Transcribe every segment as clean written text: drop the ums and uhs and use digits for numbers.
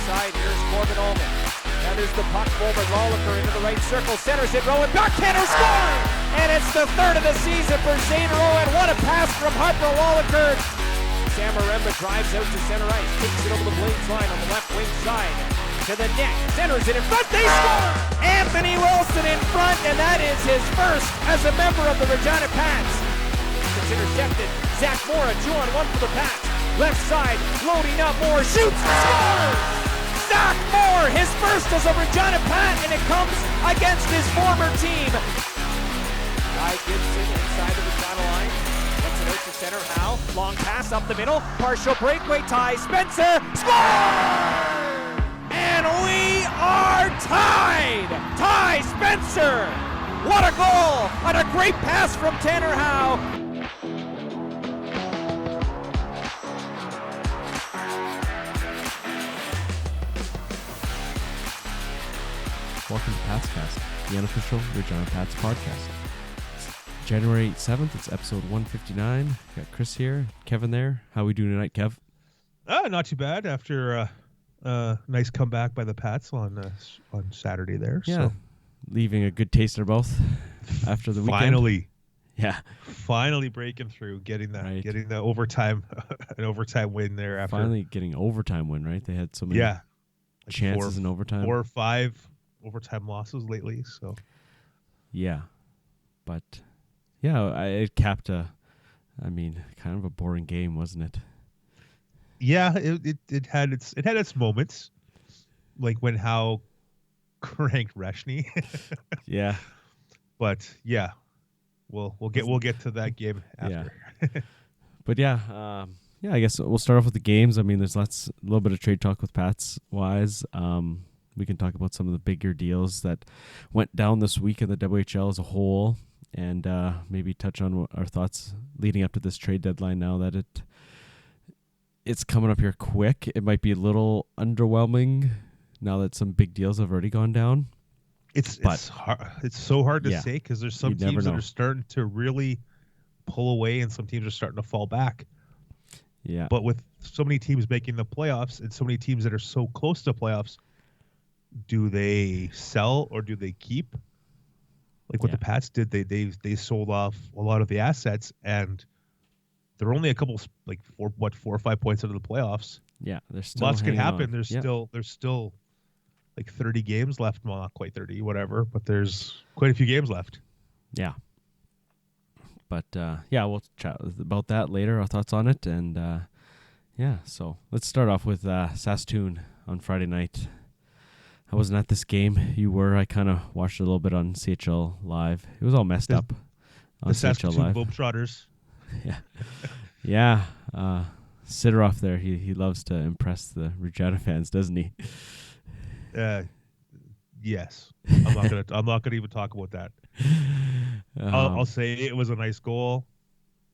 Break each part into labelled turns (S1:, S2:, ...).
S1: side. Here's Corbin Ullman. Now there's the puck forward. Lawler into the right circle. Centers it. Rowan backhander score! And it's the third of the season for Zane Rowan. What a pass from Harper Lawler. Sam Maremba drives out to center ice. Takes it over the Blades line on the left wing side. To the net. Centers it in front. They score! Anthony Wilson in front, and that is his first as a member of the Regina Pats. It's intercepted. Zach Moore, 2-on-1 for the Pats. Left side, loading up, Moore shoots, scores! Zach Moore, his first as a Regina Pat, and it comes against his former team. Guy Gibson inside the Regina line. Gets it out to center, Howe. Long pass up the middle. Partial breakaway tie. Spencer, score! And we are tied! Ty Spencer! What a goal! And a great pass from Tanner Howe.
S2: Welcome to PatsCast, the unofficial Regina Pats podcast. It's January 7th, it's episode 159. Got Chris here, Kevin there. How we doing tonight, Kev?
S3: Not too bad after a nice comeback by the Pats on Saturday there.
S2: Yeah, so. Leaving a good taste in our mouth after the weekend.
S3: Finally.
S2: Yeah.
S3: Finally breaking through, getting the overtime, an overtime win there. After
S2: finally getting an overtime win, right? They had so many chances in overtime.
S3: 4 or 5 overtime losses lately, so
S2: yeah, but yeah, it capped kind of a boring game, wasn't it?
S3: Yeah, it had its moments, like when Howe cranked Reshny.
S2: Yeah,
S3: but yeah, we'll get to that game after.
S2: Yeah. But yeah, I guess we'll start off with the games. I mean, there's a little bit of trade talk with Pats wise. We can talk about some of the bigger deals that went down this week in the WHL as a whole, and maybe touch on our thoughts leading up to this trade deadline now that it's coming up here quick. It might be a little underwhelming now that some big deals have already gone down.
S3: It's hard. It's so hard to say because there's some teams that are starting to really pull away and some teams are starting to fall back.
S2: Yeah.
S3: But with so many teams making the playoffs and so many teams that are so close to playoffs, do they sell or do they keep? Like what the Pats did, they sold off a lot of the assets, and they're only a couple, like 4 or 5 points out of the playoffs.
S2: Yeah, there's still
S3: lots can happen.
S2: On.
S3: There's still like 30 games left. Well, not quite 30, whatever, but there's quite a few games left.
S2: Yeah. But we'll chat about that later. Our thoughts on it, and so let's start off with Saskatoon on Friday night. I wasn't at this game. You were. I kind of watched a little bit on CHL Live. It was all messed up on
S3: the
S2: CHL
S3: Saskatoon
S2: Live.
S3: Globetrotters.
S2: Yeah. Sidoroff there. He loves to impress the Regina fans, doesn't he?
S3: Yes. I'm not gonna even talk about that. I'll say it was a nice goal.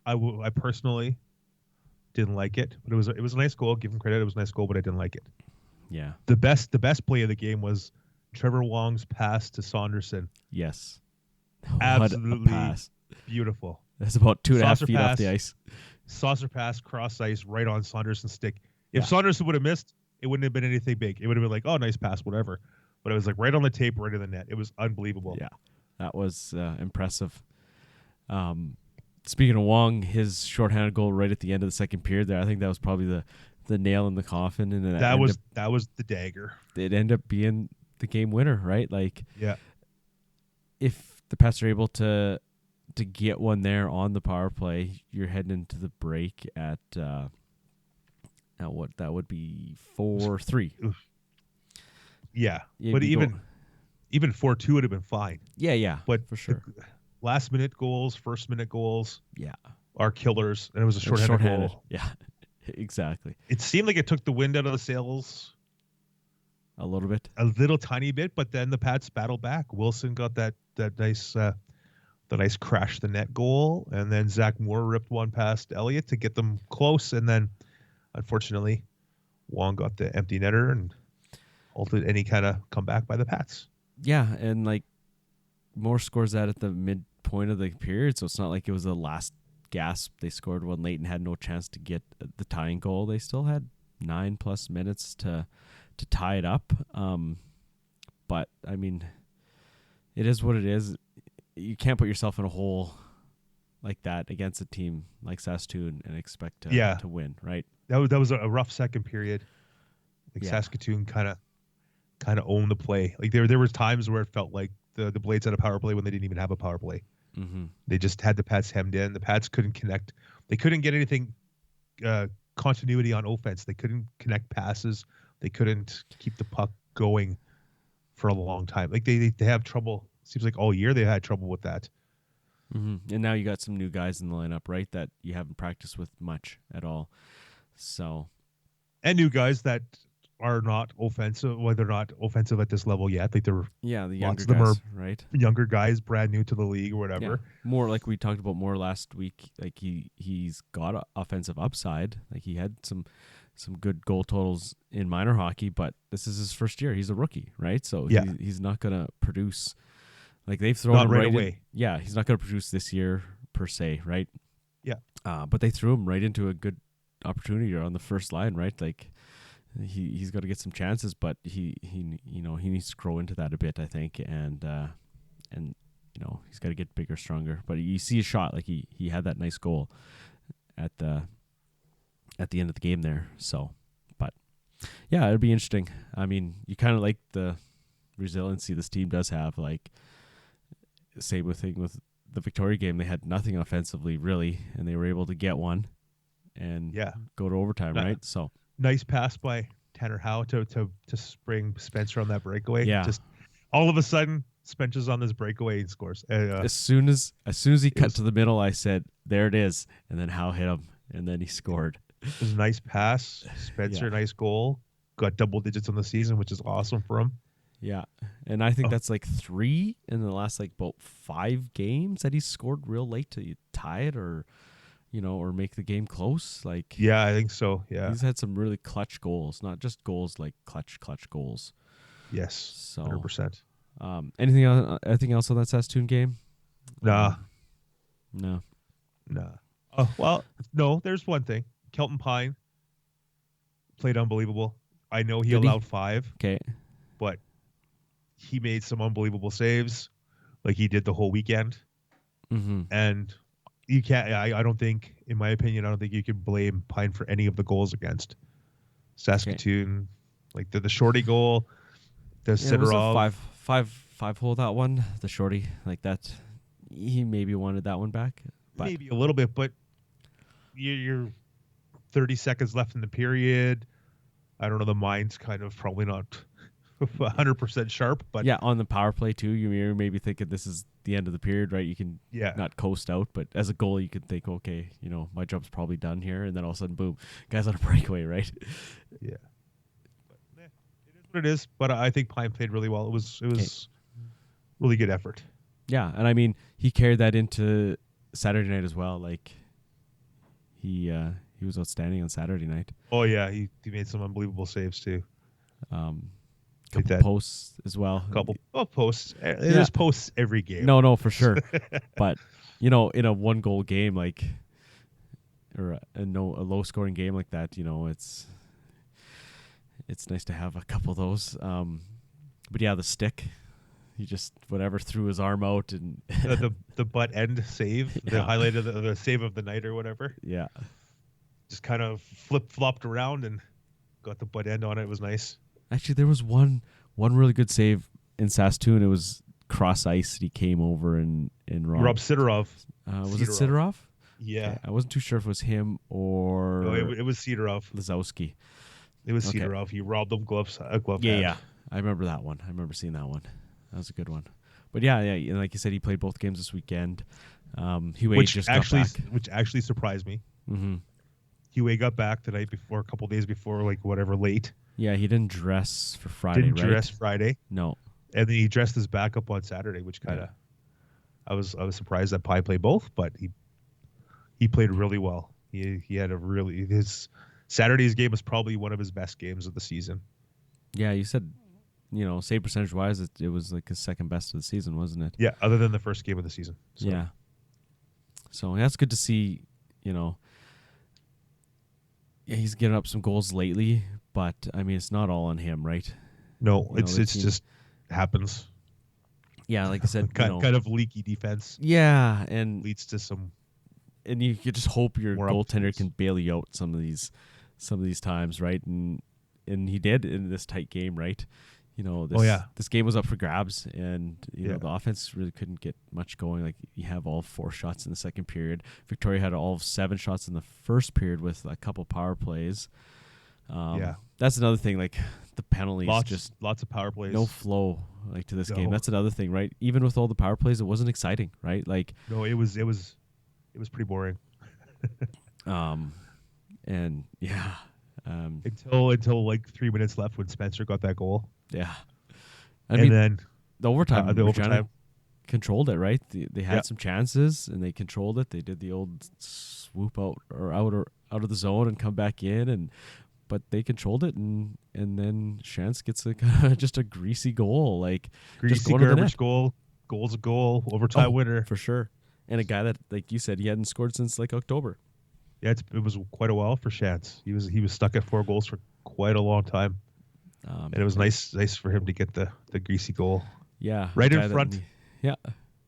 S3: I personally didn't like it, but it was a nice goal. Give him credit. It was a nice goal, but I didn't like it.
S2: Yeah.
S3: The best play of the game was Trevor Wong's pass to Saunderson.
S2: Yes.
S3: Absolutely
S2: pass.
S3: Beautiful.
S2: That's about 2.5 feet off the ice.
S3: Saucer pass, cross ice, right on Saunderson's stick. If Saunderson would have missed, it wouldn't have been anything big. It would have been like, oh, nice pass, whatever. But it was like right on the tape, right in the net. It was unbelievable.
S2: Yeah. That was impressive. Speaking of Wong, his shorthanded goal right at the end of the second period there, I think that was probably the nail in the coffin, and
S3: that was the dagger.
S2: It ended up being the game winner, right? Like,
S3: yeah,
S2: if the Pats are able to get one there on the power play, you're heading into the break at what that would be 4-3.
S3: Yeah, but even 4-2 would have been fine.
S2: Yeah,
S3: but
S2: for sure.
S3: Last minute goals, first minute goals,
S2: yeah,
S3: are killers, and it was a shorthanded goal.
S2: Yeah. Exactly.
S3: It seemed like it took the wind out of the sails
S2: a little
S3: tiny bit, but then the Pats battled back. Wilson got that nice crash the net goal, and then Zach Moore ripped one past Elliott to get them close, and then unfortunately Wong got the empty netter and halted any kind of comeback by the Pats.
S2: Yeah, and like Moore scores that at the midpoint of the period, so it's not like it was the last gasp. They scored one late and had no chance to get the tying goal. They still had 9+ minutes to to tie it up. But I mean, it is what it is. You can't put yourself in a hole like that against a team like Saskatoon and expect to win, right?
S3: That was a rough second period. Like Saskatoon kind of owned the play. Like there was times where it felt like the Blades had a power play when they didn't even have a power play.
S2: Mm-hmm.
S3: They just had the Pats hemmed in. The Pats couldn't connect. They couldn't get anything continuity on offense. They couldn't connect passes. They couldn't keep the puck going for a long time. Like they have trouble. Seems like all year they had trouble with that.
S2: Mm-hmm. And now you got some new guys in the lineup, right? That you haven't practiced with much at all. So,
S3: and new guys that are not offensive. Well, they're not offensive at this level yet. Like they're
S2: the younger
S3: lots of them
S2: guys,
S3: are
S2: right?
S3: Younger guys, brand new to the league or whatever.
S2: Yeah. More like we talked about more last week. Like he's got a offensive upside. Like he had some good goal totals in minor hockey, but this is his first year. He's a rookie, right? So he's not gonna produce. Like they've thrown
S3: not
S2: him
S3: right away.
S2: He's not gonna produce this year per se, right?
S3: Yeah.
S2: But they threw him right into a good opportunity on the first line, right? Like he's got to get some chances, but he needs to grow into that a bit, I think, and he's got to get bigger, stronger. But you see a shot, like he had that nice goal at the end of the game there. So, but yeah, it'd be interesting. I mean, you kind of like the resiliency this team does have. Like same thing with the Victoria game, they had nothing offensively really, and they were able to get one and go to overtime, right? So
S3: nice pass by Tanner Howe to spring Spencer on that breakaway.
S2: Yeah,
S3: just all of a sudden Spencer's on this breakaway and scores.
S2: As soon as he cut to the middle, I said, "There it is," and then Howe hit him, and then he scored.
S3: It was a nice pass, Spencer, nice goal. Got double digits on the season, which is awesome for him.
S2: Yeah, and I think that's like 3 in the last like about 5 games that he's scored real late to tie it or make the game close. Like
S3: yeah, I think so. Yeah,
S2: he's had some really clutch goals, not just goals like clutch goals.
S3: Yes,
S2: so
S3: 100%.
S2: Anything else on that Saskatoon game?
S3: Nah.
S2: No.
S3: Oh well, no. There's one thing. Kelton Pine played unbelievable. I know he allowed 5.
S2: Okay,
S3: but he made some unbelievable saves, like he did the whole weekend.
S2: Mm-hmm.
S3: And you can't. I don't think, in my opinion, I don't think you can blame Pine for any of the goals against Saskatoon. Okay. Like the shorty goal, the Sidorov.
S2: Five hole that one, the shorty, like that. He maybe wanted that one back, but
S3: maybe a little bit. But you're 30 seconds left in the period. I don't know. The mind's kind of probably not 100% sharp, but
S2: yeah, on the power play too, you're maybe thinking this is the end of the period, right? You can not coast out, but as a goalie, you could think, okay, my job's probably done here, and then all of a sudden, boom, guys on a breakaway, right?
S3: Yeah, but, it is what it is. But I think Pine played really well. It was really good effort.
S2: Yeah, and I mean, he carried that into Saturday night as well. Like he was outstanding on Saturday night.
S3: Oh yeah, he made some unbelievable saves too.
S2: Couple posts as well.
S3: Couple posts. There's posts every game.
S2: No, for sure. But in a 1-goal game, like, or a low scoring game like that, it's nice to have a couple of those. But yeah, the stick, he just threw his arm out and
S3: the butt end save, the highlight of the save of the night or whatever.
S2: Yeah,
S3: just kind of flip flopped around and got the butt end on it. It was nice.
S2: Actually, there was one really good save in Saskatoon. It was cross ice. He came over and
S3: Rob Sidorov.
S2: Was it Sidorov?
S3: Yeah.
S2: Okay. I wasn't too sure if it was him or...
S3: No, it was Sidorov.
S2: Lazowski.
S3: It was Sidorov. He robbed him glove
S2: Yeah. I remember that one. I remember seeing that one. That was a good one. But yeah, and like you said, he played both games this weekend. Huey just got back.
S3: Which actually surprised me.
S2: Mm-hmm.
S3: Huey got back the night before, a couple days before, late.
S2: Yeah, he didn't dress for Friday,
S3: Didn't dress Friday.
S2: No.
S3: And then he dressed his backup on Saturday, which kind of... I was surprised that Pi played both, but he played really well. He had his Saturday's game was probably one of his best games of the season.
S2: Yeah, you said, save percentage wise, it was like his second best of the season, wasn't it?
S3: Yeah, other than the first game of the season. So.
S2: Yeah. So that's good to see, he's getting up some goals lately, but I mean, it's not all on him, right?
S3: No,
S2: You know, the
S3: it's
S2: team-
S3: just happens.
S2: Yeah, like I said,
S3: kind of leaky defense
S2: yeah, and
S3: leads to some
S2: you just hope your
S3: more
S2: goaltender
S3: opportunities.
S2: can bail you out some of these times, right? And he did in this tight game, right? You know, this game was up for grabs, and you know the offense really couldn't get much going. Like you have all 4 shots in the second period. Victoria had all 7 shots in the first period with a couple power plays. That's another thing. Like the penalties,
S3: lots of power plays.
S2: no flow like to this game. That's another thing, right? Even with all the power plays, it wasn't exciting, right? Like
S3: no, it was pretty boring.
S2: And yeah,
S3: until like 3 minutes left when Spencer got that goal.
S2: yeah.
S3: Then
S2: the overtime,
S3: the
S2: Regina
S3: overtime
S2: controlled it, right? They had some chances and they controlled it. They did the old swoop out of the zone and come back in, but they controlled it, and then Shantz gets just a greasy goal, like just
S3: greasy
S2: going to the
S3: garbage
S2: net.
S3: goal's a goal, overtime winner.
S2: For sure. And a guy that, like you said, he hadn't scored since like October.
S3: Yeah, it was quite a while for Shantz. He was stuck at 4 goals for quite a long time, and it was nice for him to get the greasy goal.
S2: Yeah,
S3: right in front.
S2: Yeah,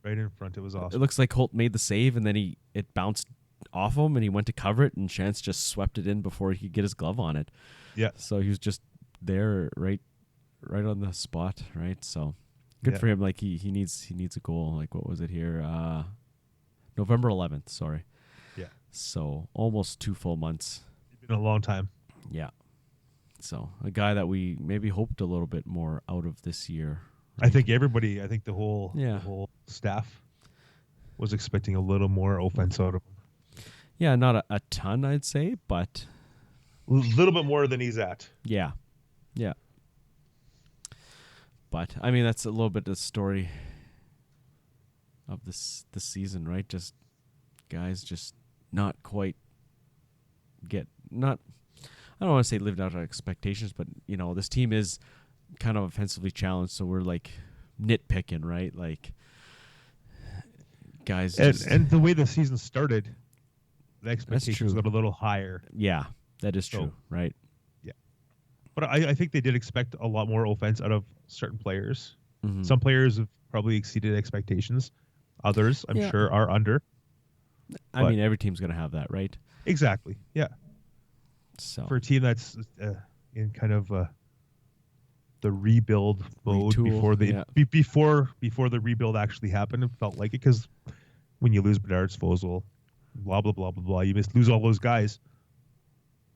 S3: right in front. It was awesome.
S2: It looks like Holt made the save, and then it bounced off him, and he went to cover it, and Shantz just swept it in before he could get his glove on it.
S3: Yeah.
S2: So he was just there, right on the spot, right? So good for him. Like he needs a goal. Like what was it here? November 11th. Sorry.
S3: Yeah.
S2: So almost 2 full months.
S3: It's been a long time.
S2: Yeah. So a guy that we maybe hoped a little bit more out of this year.
S3: Right? I think the whole staff was expecting a little more offense out of him.
S2: Yeah, not a ton, I'd say, but
S3: a little bit more than he's at.
S2: Yeah. Yeah. But I mean, that's a little bit the story of this season, right? Just guys just not quite I don't want to say lived out our expectations, but you know, this team is kind of offensively challenged, so we're like nitpicking, right? Like guys
S3: and the way the season started, the expectations got a little higher.
S2: Yeah, that is true, right?
S3: Yeah. But I think they did expect a lot more offense out of certain players.
S2: Mm-hmm.
S3: Some players have probably exceeded expectations. Others, I'm sure, are under.
S2: I mean, every team's going to have that, right?
S3: Exactly. Yeah.
S2: So
S3: for a team that's in kind of the rebuild mode before the rebuild actually happened, it felt like it, because when you lose Bedard, Svozil, blah blah blah blah blah, you lose all those guys.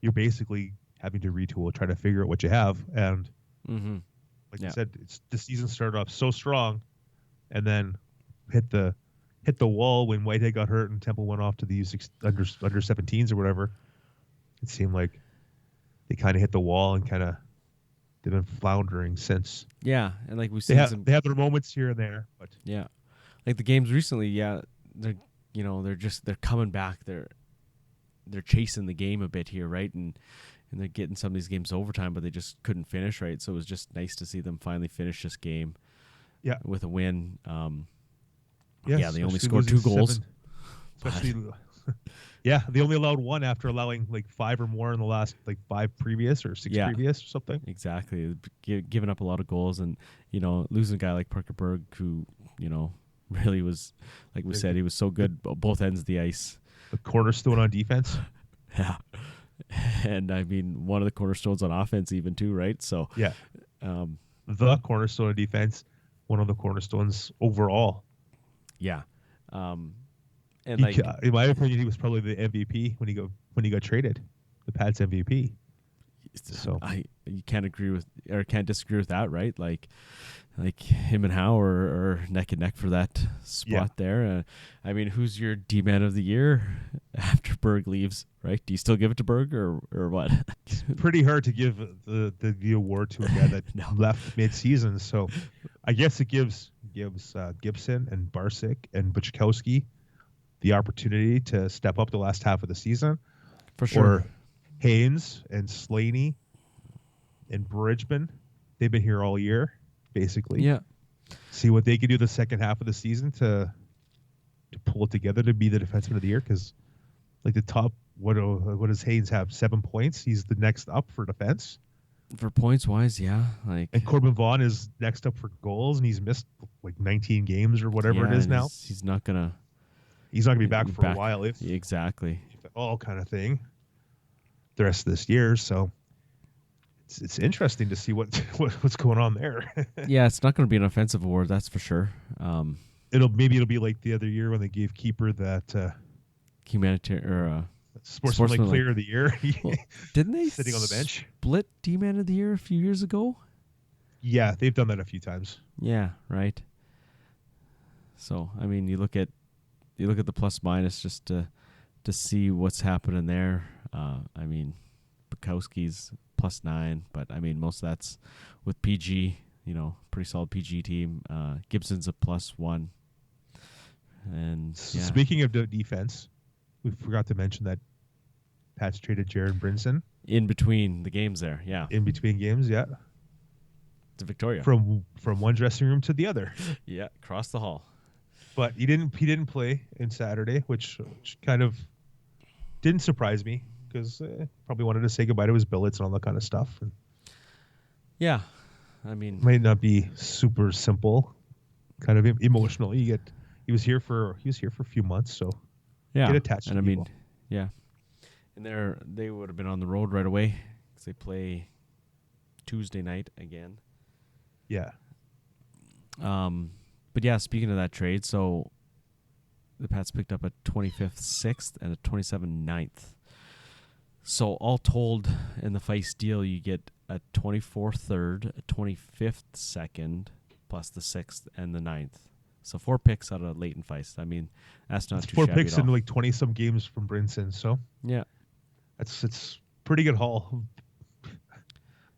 S3: You're basically having to retool, try to figure out what you have, and like I said, the season started off so strong, and then hit the wall when Whitehead got hurt and Temple went off to the under 17s or whatever. It seemed like they kind of hit the wall and they've been floundering since.
S2: Yeah, and like we see,
S3: they have their moments here and there, but
S2: yeah, like the games recently, they're coming back. They're chasing the game a bit here, right? And they're getting some of these games overtime, but they just couldn't finish, right? So it was just nice to see them finally finish this game. Yeah, with a win. They only scored 2 goals.
S3: Especially, they only allowed 1 after allowing like 5 or more in the last like 5 previous or 6 previous or something.
S2: Exactly, giving up a lot of goals, and losing a guy like Parker Berg, who really was, like we said, he was so good both ends of the ice.
S3: The cornerstone on defense.
S2: Yeah, and I mean one of the cornerstones on offense even too, right? So
S3: yeah, the cornerstone of defense, one of the cornerstones overall.
S2: Yeah, and
S3: in my opinion, he was probably the MVP when he got traded, the Pats MVP. So
S2: you can't disagree with that, right? Like him and Howe are neck and neck for that spot there. I mean, who's your D-man of the year after Berg leaves, right? Do you still give it to Berg or what?
S3: It's pretty hard to give the award to a guy that left mid-season. So I guess it gives Gibson and Barsic and Buchkowski the opportunity to step up the last half of the season.
S2: For sure.
S3: Or Haynes and Slaney and Bridgman. They've been here all year, basically.
S2: Yeah.
S3: See what they can do the second half of the season to pull it together to be the defenseman of the year. Because, like, the top, what does Haynes have? 7 points. He's the next up for defense.
S2: For points wise, yeah, like
S3: And Corbin Vaughn is next up for goals, and he's missed like 19 games or whatever
S2: yeah,
S3: it is
S2: and
S3: now.
S2: he's not gonna
S3: He's not gonna be back for a while, if
S2: exactly.
S3: at all, kind of thing. The rest of this year, so it's interesting to see what's going on there.
S2: Yeah, it's not going to be an offensive award, that's for sure.
S3: It'll be like the other year when they gave keeper that
S2: Humanitarian or
S3: sportsmanlike player of the year.
S2: well, didn't they
S3: sitting on the bench?
S2: Split D-Man of the year a few years ago?
S3: Yeah, they've done that a few times.
S2: Yeah, right. So I mean, you look at the plus minus just to see what's happening there. I mean, Bukowski's +9, but I mean most of that's with PG. Pretty solid PG team. Gibson's a +1. And yeah.
S3: Speaking of the defense, we forgot to mention that Pats traded Jaron Brinson
S2: in between the games there. Yeah,
S3: in between games. Yeah,
S2: to Victoria
S3: from one dressing room to the other.
S2: Yeah, across the hall.
S3: But he didn't play in Saturday, which kind of didn't surprise me because probably wanted to say goodbye to his billets and all that kind of stuff. And
S2: yeah, I mean,
S3: might not be super simple, kind of emotional. He was here for a few months, so
S2: yeah,
S3: get attached.
S2: And
S3: to
S2: I
S3: people.
S2: mean, yeah, and they would have been on the road right away because they play Tuesday night again.
S3: Yeah.
S2: But yeah, speaking of that trade, so the Pats picked up a 25th 6th and a 27 9th. So all told, in the Feist deal, you get a 24 3rd, a 25th 2nd, plus the 6th and the 9th. So 4 picks out of Leighton Feist. I mean, that's not too
S3: 4
S2: shabby
S3: picks
S2: at all.
S3: in like 20-some games from Brinson. So
S2: Yeah.
S3: it's pretty good haul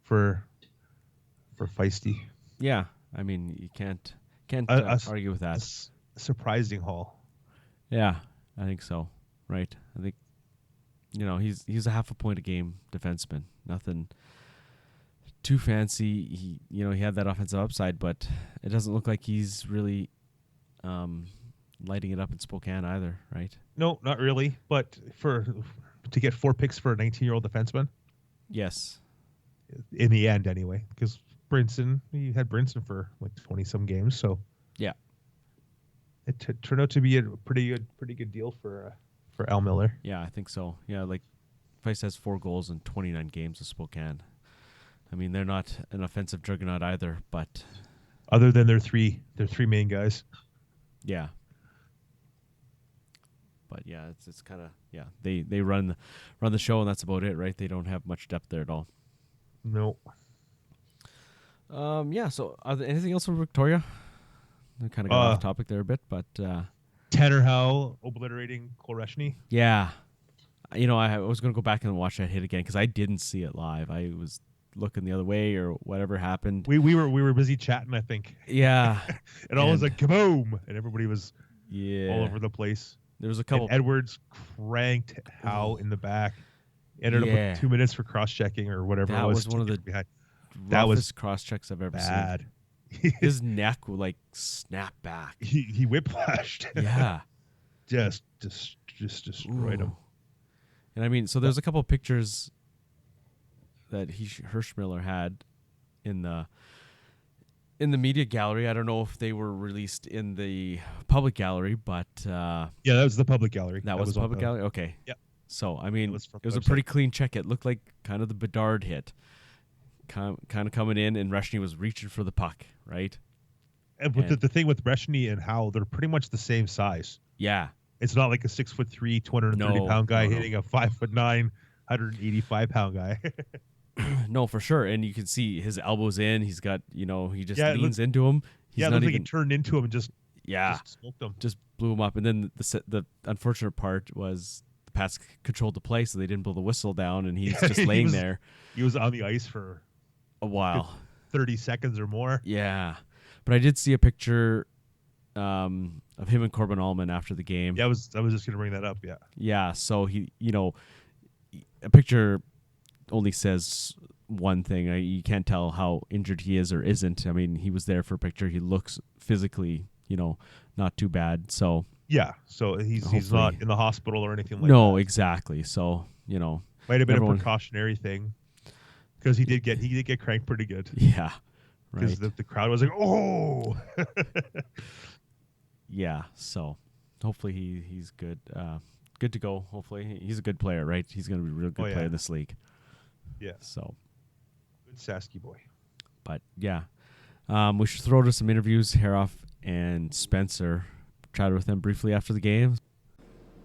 S3: for Feisty.
S2: Yeah. I mean, you can't argue with that.
S3: A surprising haul.
S2: Yeah, I think so. Right. I think he's a half a point a game defenseman. Nothing too fancy. He had that offensive upside, but it doesn't look like he's really lighting it up in Spokane either, right?
S3: No, not really. But to get 4 picks for a 19-year-old defenseman,
S2: yes,
S3: in the end anyway, because he had Brinson for like 20-some games, so
S2: yeah,
S3: it turned out to be a pretty good deal for Al Miller.
S2: Yeah, I think so. Yeah, like Feist has 4 goals in 29 games with Spokane. I mean, they're not an offensive juggernaut either, but
S3: other than their three main guys.
S2: Yeah. But yeah, it's kind of they run the show and that's about it, right? They don't have much depth there at all.
S3: No.
S2: Yeah. So, are there anything else from Victoria? I kind of got off topic there a bit, but
S3: Tanner Howe obliterating Kolresny.
S2: Yeah, I was gonna go back and watch that hit again because I didn't see it live. I was looking the other way or whatever happened.
S3: We were busy chatting, I think.
S2: Yeah.
S3: And all was like kaboom, and everybody was all over the place.
S2: There was a couple.
S3: And Edwards cranked Howe in the back. Ended up with 2 minutes for cross checking or whatever
S2: that
S3: it was.
S2: was one of the
S3: behind.
S2: That was cross checks I've ever
S3: bad.
S2: seen. His neck would like snap back.
S3: He whiplashed.
S2: Yeah.
S3: just destroyed him.
S2: And I mean, so there's a couple of pictures that Hirschmiller had in the media gallery. I don't know if they were released in the public gallery, but
S3: yeah, that was the public gallery.
S2: That was the public gallery. Okay.
S3: Yeah.
S2: So I mean, it was
S3: a
S2: pretty clean check. It looked like kind of the Bedard hit, kind of coming in, and Reshny was reaching for the puck, right?
S3: And the thing with Reshny and Howe, they're pretty much the same size.
S2: Yeah.
S3: It's not like a 6'3", 230-pound guy hitting a 5'9", 185-pound guy.
S2: No, for sure. And you can see his elbows in. He's got, he just leans into him. He's
S3: not even, like he turned into him and just smoked him.
S2: Just blew him up. And then the unfortunate part was the Pats controlled the play, so they didn't blow the whistle down, and he's just laying there.
S3: He was on the ice for
S2: a while,
S3: 30 seconds or more.
S2: Yeah, but I did see a picture of him and Corbin Allman after the game.
S3: Yeah, I was just gonna bring that up. Yeah.
S2: Yeah. So he, a picture only says one thing. You can't tell how injured he is or isn't. I mean, he was there for a picture. He looks physically, not too bad. So
S3: yeah. So he's not in the hospital or anything like that.
S2: No, exactly. So
S3: might have been a precautionary thing. because he did get cranked pretty good.
S2: Yeah,
S3: Because
S2: right.
S3: the crowd was like, oh.
S2: Yeah, so hopefully he's good. Good to go. Hopefully he's a good player, right? He's going to be a real good
S3: Oh,
S2: player
S3: yeah.
S2: in this league.
S3: Yeah,
S2: So,
S3: good Sasky boy.
S2: but yeah, we should throw to some interviews. Herauf and Spencer, chatted with them briefly after the game.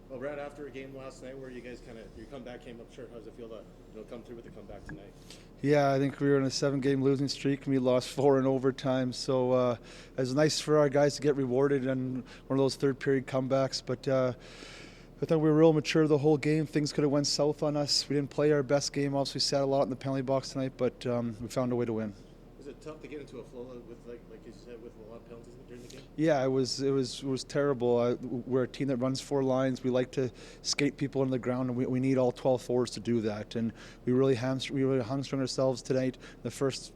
S4: Well, Brad, after a game last night where you guys your comeback came up short, how does it feel to come through with the comeback tonight?
S5: Yeah, I think we were in a 7-game losing streak and we lost 4 in overtime. So it was nice for our guys to get rewarded on one of those third period comebacks. But I thought we were real mature the whole game. Things could have went south on us. We didn't play our best game. Obviously, sat a lot in the penalty box tonight, but we found a way to win.
S4: Is it tough to get into a flow with like you said with a lot of penalties during the game?
S5: Yeah, it was terrible. We're a team that runs 4 lines. We like to skate people into the ground, and we need all 12 forwards to do that. And we really hamstrung ourselves tonight. The first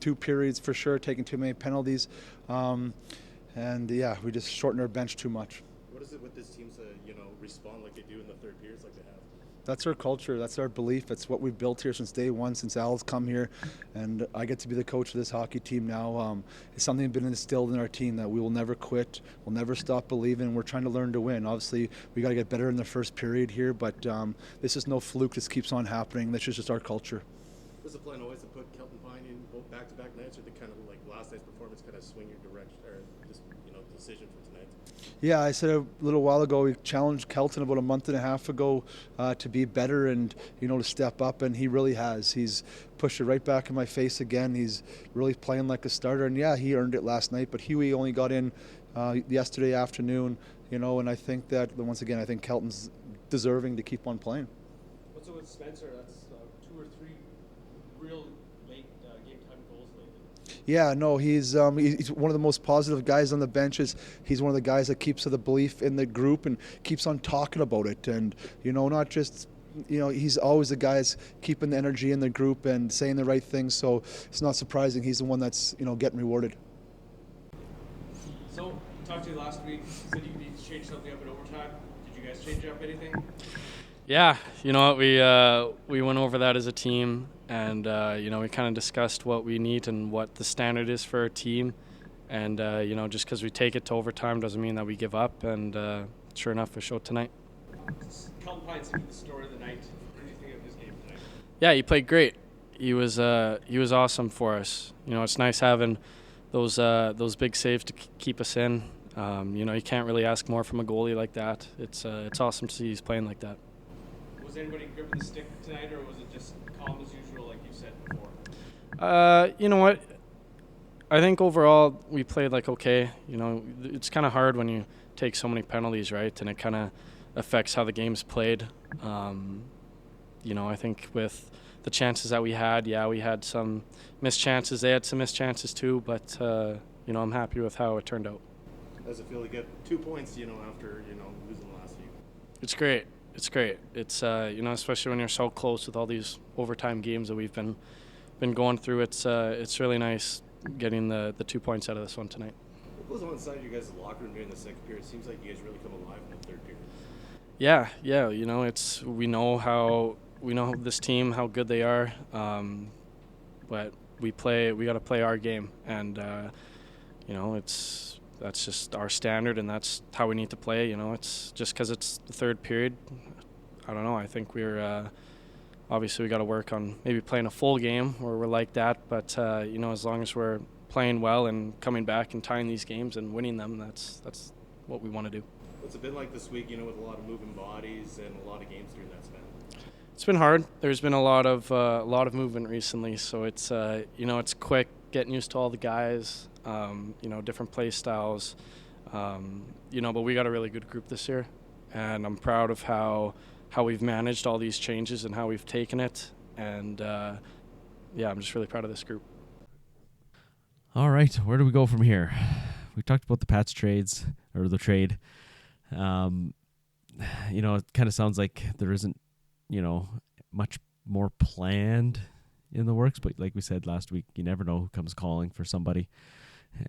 S5: 2 periods for sure, taking too many penalties, and yeah, we just shortened our bench too much.
S4: What is it with this team to respond like they do in the third periods like they have?
S5: That's our culture. That's our belief. It's what we've built here since day one, since Al's come here. And I get to be the coach of this hockey team now. It's something that's been instilled in our team that we will never quit. We'll never stop believing. We're trying to learn to win. Obviously, we got to get better in the first period here, but this is no fluke. This keeps on happening. This is just our culture.
S4: Was the plan always to put Kelton Pine in both back-to-back nights, or the kind of like last night's performance kind of swing your direction or just decision for tonight?
S5: Yeah, I said a little while ago, we challenged Kelton about a month and a half ago to be better and, to step up, and he really has. He's pushed it right back in my face again. He's really playing like a starter, and yeah, he earned it last night, but Huey only got in yesterday afternoon, and I think that, once again, I think Kelton's deserving to keep on playing.
S6: What's it with Spencer? That's 2 or 3 real late game time goals lately.
S5: Yeah, no, he's one of the most positive guys on the benches. He's one of the guys that keeps the belief in the group and keeps on talking about it. And, not just, he's always the guy that's keeping the energy in the group and saying the right things. So it's not surprising he's the one that's, getting rewarded.
S6: So, talked to you last week. You said you need to change something up in overtime. Did you guys change up anything?
S7: Yeah, you know what, we went over that as a team, and we kind of discussed what we need and what the standard is for our team, and just because we take it to overtime doesn't mean that we give up, and sure enough, we showed tonight.
S6: Kelton Pine seemed the story of the night. What did you think of his game tonight?
S7: Yeah, he played great. He was awesome for us. It's nice having those big saves to keep us in. You can't really ask more from a goalie like that. It's awesome to see he's playing like that.
S6: Was anybody gripping the stick tonight, or was it just calm as usual, like you said before?
S7: You know what? I think overall we played okay. It's kind of hard when you take so many penalties, right? And it kind of affects how the game's played. I think with the chances that we had, we had some missed chances. They had some missed chances too, but I'm happy with how it turned out.
S4: How does it feel to get 2 points, after losing the last few?
S7: It's great. It's great. It's especially when you're so close with all these overtime games that we've been going through. It's really nice getting the 2 points out of this one tonight.
S4: What goes on inside your guys' locker room during the second period? It seems like you guys really come alive in the third period.
S7: Yeah. We know this team, how good they are, but we got to play our game, and that's just our standard, and that's how we need to play. It's just because it's the third period. I don't know. I think we're obviously we got to work on maybe playing a full game where we're like that. But as long as we're playing well and coming back and tying these games and winning them, that's what we want to do.
S4: What's it been like this week? With a lot of moving bodies and a lot of games during that span.
S7: It's been hard. There's been a lot of movement recently, so it's it's quick getting used to all the guys. Different play styles, but we got a really good group this year, and I'm proud of how we've managed all these changes and how we've taken it, and I'm just really proud of this group.
S2: All right, where do we go from here? We talked about the Pats trades, or the trade. It kind of sounds like there isn't, much more planned in the works, but like we said last week, you never know who comes calling for somebody.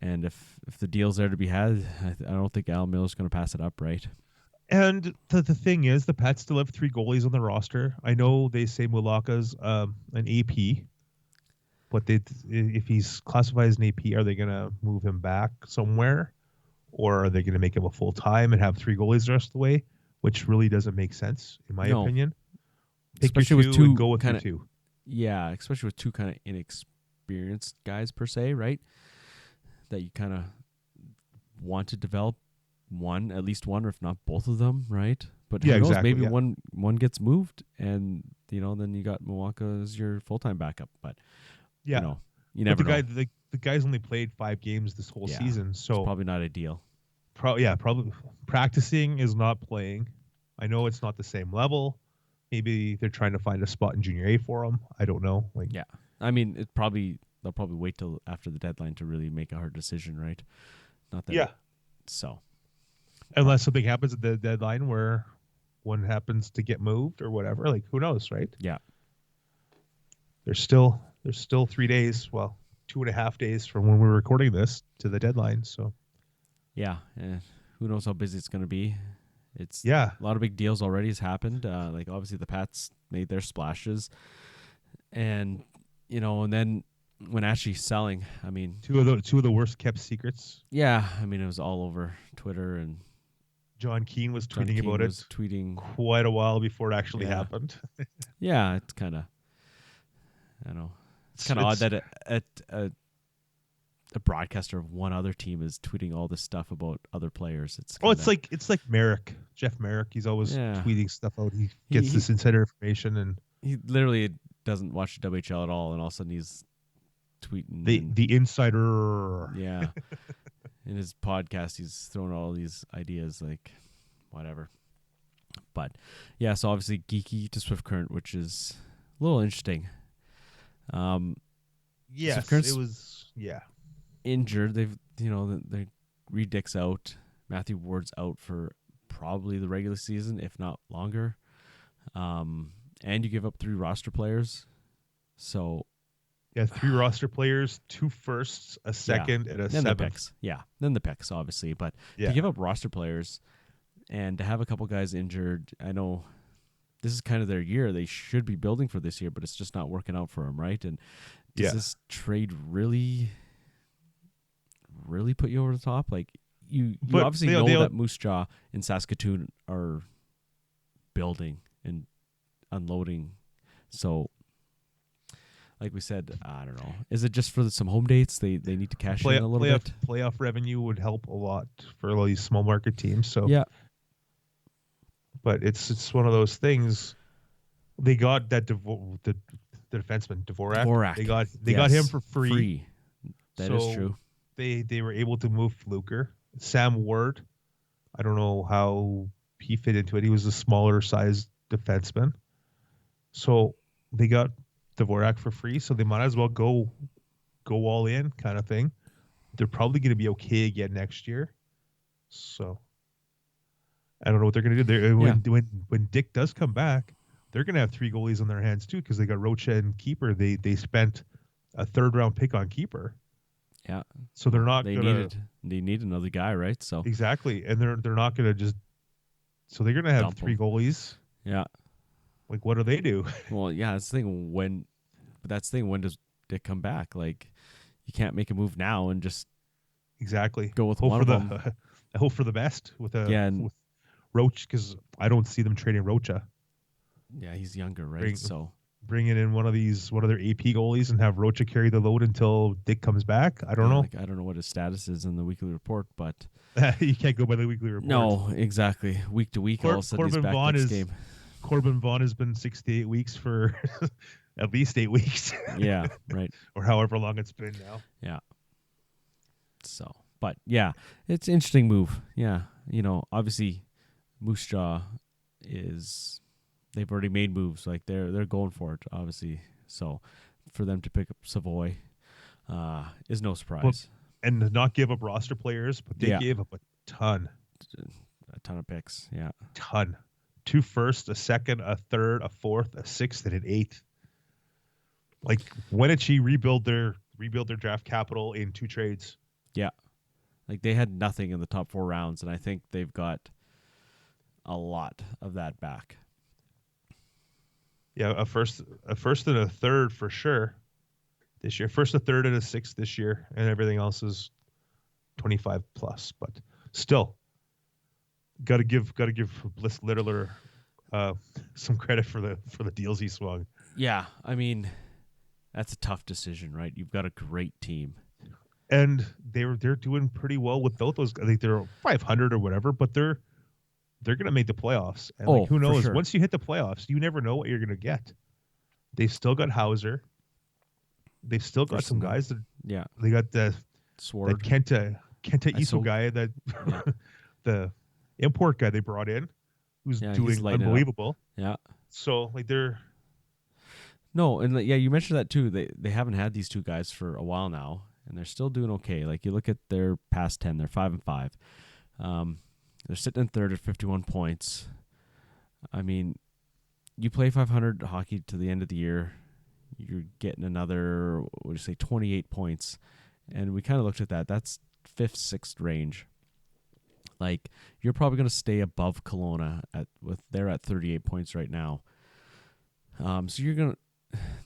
S2: And if the deal's there to be had, I don't think Al Miller's going to pass it up, right?
S3: And the thing is, the Pats still have 3 goalies on the roster. I know they say Mulaka's an AP, But if he's classified as an AP, are they going to move him back somewhere? Or are they going to make him a full-time and have 3 goalies the rest of the way? Which really doesn't make sense, in my opinion. Pick
S2: Especially
S3: your
S2: with
S3: 2
S2: two
S3: and go with your
S2: kinda-
S3: 2.
S2: Yeah, especially with 2 kind of inexperienced guys per se, right? That you kind of want to develop at least one, or if not both of them, right? But
S3: Yeah,
S2: who knows,
S3: exactly,
S2: maybe
S3: yeah.
S2: one gets moved, and then you got Milwaukee as your full-time backup. But
S3: Yeah.
S2: you
S3: But
S2: never know.
S3: the guy's only played 5 games this whole
S2: Yeah,
S3: season, so
S2: it's probably not ideal.
S3: probably practicing is not playing. I know it's not the same level. Maybe they're trying to find a spot in junior A for him. I don't know.
S2: Yeah, I mean, they'll probably wait till after the deadline to really make a hard decision, right? Not that.
S3: Yeah.
S2: So
S3: Unless something happens at the deadline where one happens to get moved or whatever, who knows, right?
S2: yeah,
S3: There's still 3 days, well, 2.5 days from when we're recording this to the deadline. So
S2: yeah. Who knows how busy it's going to be? It's
S3: yeah,
S2: a lot of big deals already has happened. Obviously the Pats made their splashes, and and then when actually selling, I mean,
S3: two of the worst kept secrets.
S2: yeah, I mean, it was all over Twitter, and
S3: John Keane was
S2: John
S3: tweeting
S2: Keane
S3: about
S2: was
S3: it
S2: tweeting.
S3: quite a while before it actually
S2: Yeah.
S3: happened.
S2: Yeah, it's kind of, I don't know, it's kind of odd that a broadcaster of one other team is tweeting all this stuff about other players. It's
S3: like Merrick, Jeff Merrick. He's always
S2: Yeah.
S3: tweeting stuff out. He gets this insider information, and
S2: he literally doesn't watch the WHL at all, and all of a sudden he's tweeting.
S3: the insider.
S2: Yeah. In his podcast, he's throwing all these ideas, whatever. But yeah, so obviously geeky to Swift Current, which is a little interesting.
S3: Yes,
S2: Current's
S3: it was. Yeah,
S2: injured. They've they Reed Dick's out, Matthew Ward's out for probably the regular season, if not longer. And you give up 3 roster players, so.
S3: yeah. 3 roster players, 2 firsts, a second, and a
S2: then
S3: 7th.
S2: the picks. Yeah, then the picks, obviously. But
S3: Yeah.
S2: to give up roster players and to have a couple guys injured, I know this is kind of their year. They should be building for this year, but it's just not working out for them, right? And does this trade really put you over the top? You
S3: But
S2: obviously
S3: they-
S2: know
S3: they-
S2: that Moose Jaw and Saskatoon are building and unloading. So, like we said, I don't know. Is it just for some home dates? They need to cash in a little bit.
S3: Playoff revenue would help a lot for all these small market teams. So
S2: Yeah.
S3: but it's one of those things. They got that the defenseman Dvorak. They got him for free.
S2: That is
S3: So
S2: true.
S3: They were able to move Fluker. Sam Ward, I don't know how he fit into it. He was a smaller sized defenseman. So they got Dvorak for free, so they might as well go all in kind of thing. They're probably going to be okay again next year. So I don't know what they're going to do. When Dick does come back, they're going to have 3 goalies on their hands too, because they got Rocha and keeper. They spent a 3rd round pick on keeper.
S2: Yeah.
S3: So they're not.
S2: They need another guy, right? So
S3: exactly, and they're not going to just. So they're going to have
S2: Dump
S3: 3
S2: them.
S3: goalies.
S2: Yeah.
S3: What do they do?
S2: Well, yeah, that's the thing. When does Dick come back? You can't make a move now and just
S3: Exactly.
S2: go with
S3: hope
S2: one
S3: for
S2: of
S3: the
S2: them.
S3: I hope for the best with
S2: and-
S3: Roach, because I don't see them trading Rocha.
S2: Yeah, he's younger, right?
S3: Bringing in one of their AP goalies and have Rocha carry the load until Dick comes back. I don't know.
S2: I don't know what his status is in the weekly report, but
S3: You can't go by the weekly report.
S2: no, exactly. Week to week, all of a sudden he's back next game.
S3: Corbin Vaughn has been 6 to 8 weeks for at least 8 weeks.
S2: Yeah, right.
S3: Or however long it's been now.
S2: Yeah. So, but yeah, it's an interesting move. Yeah, obviously, Moose Jaw they've already made moves. They're going for it, obviously. So, for them to pick up Savoy is no surprise.
S3: And not give up roster players, but they gave up a ton
S2: of picks. Yeah,
S3: ton. 2 firsts, a second, a third, a fourth, a sixth, and an 8th. When did she rebuild their draft capital in 2 trades?
S2: Yeah, they had nothing in the top 4 rounds, and I think they've got a lot of that back.
S3: Yeah, a first and a third for sure. this year. First, a third, and a sixth this year, and everything else is 25 plus. But still, gotta give Bliss Littler some credit for the deals he swung.
S2: Yeah, I mean, that's a tough decision, right? You've got a great team.
S3: And they're doing pretty well without those. I think they're 500 or whatever, but they're gonna make the playoffs. And
S2: Oh,
S3: who
S2: for
S3: knows?
S2: sure.
S3: Once you hit the playoffs, you never know what you're gonna get. They've still got Hauser. They've still got some guys that
S2: Yeah,
S3: they got that
S2: Sword.
S3: Kenta Iso
S2: saw-
S3: guy that
S2: Yeah.
S3: the import guy they brought in, who's
S2: Yeah, he's
S3: doing
S2: lighting it up.
S3: unbelievable.
S2: Yeah.
S3: So they're
S2: No, and yeah, you mentioned that too. They haven't had these two guys for a while now, and they're still doing okay. Like you look at their past 10, they're 5-5. They're sitting in third at 51 points. I mean, you play 500 hockey to the end of the year, you're getting another, what would you say, 28 points, and we kind of looked at that. That's 5th, 6th range. Like you're probably going to stay above Kelowna they're at 38 points right now. So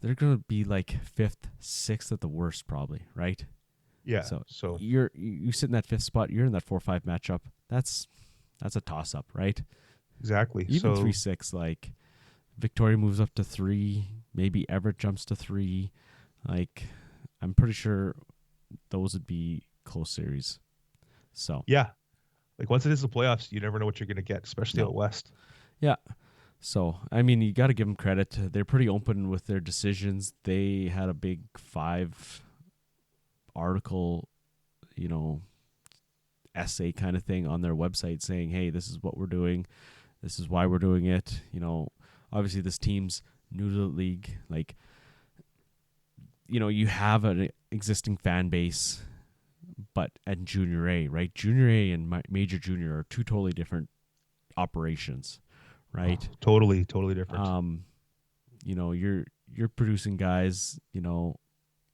S2: they're gonna be like 5th, 6th at the worst, probably, right?
S3: yeah.
S2: So
S3: So
S2: you sit in that 5th spot. You're in that 4-5 matchup. That's a toss up, right?
S3: exactly.
S2: Even
S3: so
S2: 3-6, like Victoria moves up to 3. Maybe Everett jumps to 3. Like I'm pretty sure those would be close series. So
S3: yeah, like once it is the playoffs, you never know what you're gonna get, especially
S2: No.
S3: out west.
S2: yeah. So, I mean, you got to give them credit. They're pretty open with their decisions. They had a big 5 article, essay kind of thing on their website saying, hey, this is what we're doing. This is why we're doing it. Obviously this team's new to the league. Like, you have an existing fan base, but at Junior A, right? Junior A and Major Junior are two totally different operations. Right.
S3: Totally different.
S2: You're producing guys, and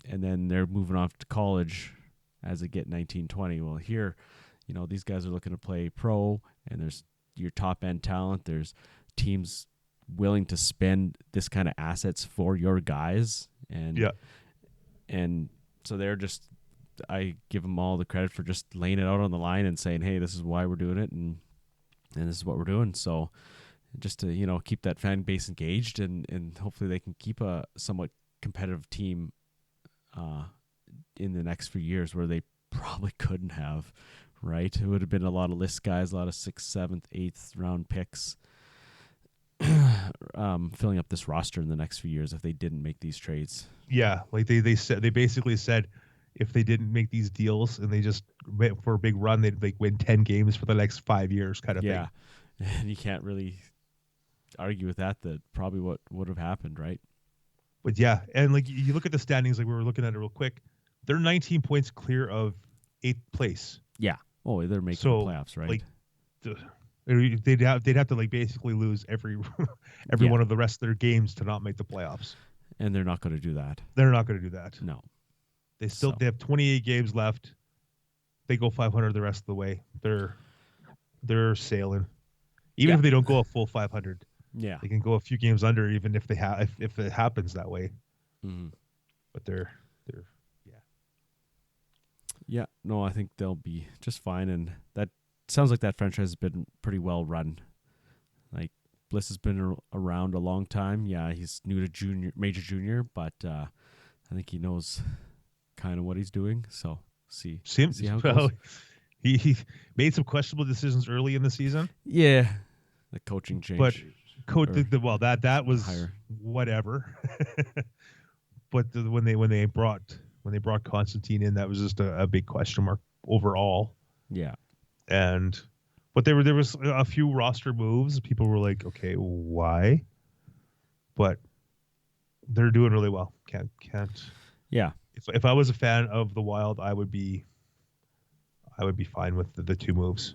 S2: then they're moving off to college as they get 19, 20. Well, here, these guys are looking to play pro, and there's your top end talent. There's teams willing to spend this kind of assets for your guys, and
S3: Yeah.
S2: and so I give them all the credit for just laying it out on the line and saying, hey, this is why we're doing it, and this is what we're doing. So, just to keep that fan base engaged, and hopefully they can keep a somewhat competitive team in the next few years, where they probably couldn't have, right? It would have been a lot of list guys, a lot of 6th, 7th, 8th round picks filling up this roster in the next few years if they didn't make these trades.
S3: Yeah, like they basically said if they didn't make these deals and they just went for a big run, they'd like win 10 games for the next 5 years kind of
S2: Yeah,
S3: thing.
S2: and you can't really argue with that probably what would have happened, right?
S3: But yeah, and like you look at the standings, like we were looking at it real quick, they're 19 points clear of 8th place.
S2: Yeah. Oh, they're making
S3: So,
S2: the playoffs, right?
S3: like, they'd have to like basically lose every
S2: Yeah.
S3: one of the rest of their games to not make the playoffs.
S2: And they're not going to do that.
S3: They're not going to do that.
S2: No.
S3: They still
S2: So.
S3: they have 28 games left. They go 500 the rest of the way. They're sailing. Even
S2: Yeah.
S3: if they don't go a full 500,
S2: Yeah.
S3: they can go a few games under, even if if it happens that way.
S2: Mm-hmm.
S3: But they're
S2: Yeah. No, I think they'll be just fine. And that sounds like that franchise has been pretty well run. Like Bliss has been around a long time. Yeah, he's new to Major Junior, but I think he knows kind of what he's doing. So see how it goes.
S3: He made some questionable decisions early in the season.
S2: Yeah, the coaching change.
S3: But
S2: Or
S3: that was
S2: higher.
S3: whatever. But when they brought Constantine in, that was just a big question mark overall.
S2: Yeah.
S3: But there was a few roster moves. People were like, okay, why? But they're doing really well. Can't.
S2: Yeah.
S3: If I was a fan of the Wild, I would be fine with the two moves.